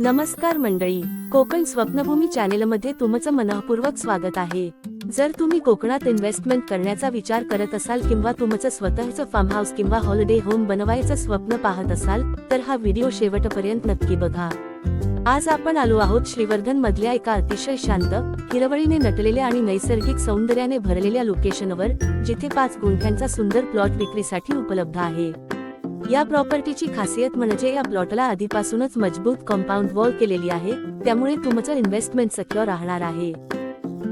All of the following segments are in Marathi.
नमस्कार मंडळी, कोकण स्वप्नभूमी चॅनेलमध्ये तुमचं मनःपूर्वक स्वागत आहे। जर तुम्ही कोकणात इन्व्हेस्टमेंट करण्याचा विचार करत असाल किंवा तुमचं स्वतःचं फार्म हाऊस किंवा हॉलिडे होम बनवायचं स्वप्न पाहत असाल तर हा व्हिडिओ शेवटपर्यंत नक्की बघा। आज आपण आलो आहोत श्रीवर्धन मधल्या एका अतिशय शांत, हिरवळीने नटलेल्या आणि नैसर्गिक सौंदर्याने भरलेल्या लोकेशनवर, जिथे 5 गुंठ्यांचा सुंदर प्लॉट विक्रीसाठी उपलब्ध आहे। या प्रॉपर्टीची खासियत म्हणजे या प्लॉटला आधीपासूनच मजबूत कंपाऊंड वॉल केलेली आहे, त्यामुळे तुमचं इन्व्हेस्टमेंट सिक्युअर राहणार आहे।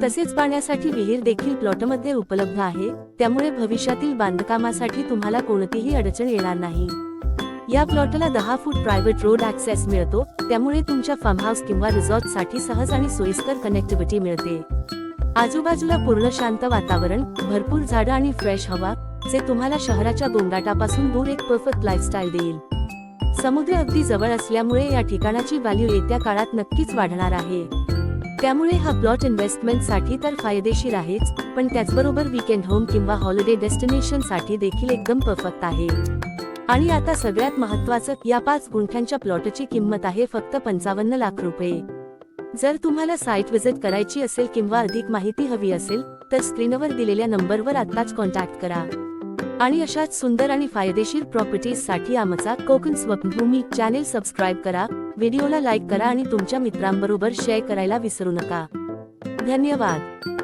तसेच पाण्यासाठी विहीर देखील प्लॉटमध्ये उपलब्ध आहे, त्यामुळे भविष्यातील बांधकामासाठी तुम्हाला कोणतीही अडचण येणार नाही। या प्लॉटला 10 फूट प्रायव्हेट रोड ऍक्सेस मिळतो, त्यामुळे तुमच्या फार्म हाऊस किंवा रिसॉर्टसाठी सहज आणि सोयीस्कर कनेक्टिव्हिटी मिळते। आजूबाजूला पूर्ण शांत वातावरण, भरपूर झाडं आणि फ्रेश हवा, जे तुम्हाला शहराच्या गोंगाटापासून दूर एक परफेक्ट लाईफस्टाईल देईल। समुद्र अगदी जवळ असल्यामुळे या ठिकाणाची व्हॅल्यू येत्या काळात नक्कीच वाढणार आहे। त्यामुळे हा प्लॉट इन्व्हेस्टमेंटसाठी तर फायदेशीर आहेच, पण त्याचबरोबर वीकेंड होम किंवा हॉलिडे डेस्टिनेशनसाठी देखील एकदम परफेक्ट आहे। आणि आता सगळ्यात महत्त्वाचं, या 5 गुंठ्यांच्या प्लॉटची किंमत आहे फक्त 55 लाख रुपये। जर तुम्हाला साईट व्हिजिट करायची असेल किंवा अधिक माहिती हवी असेल तर स्क्रीनवर दिलेल्या नंबरवर आत्ताच कॉन्टॅक्ट करा। आणि अशाच सुंदर आणि फायदेशीर प्रॉपर्टीजसाठी आमचा कोकण स्वप्नभूमी चॅनेल सबस्क्राईब करा, व्हिडिओला लाईक करा आणि तुमच्या मित्रांबरोबर शेअर करायला विसरू नका। धन्यवाद।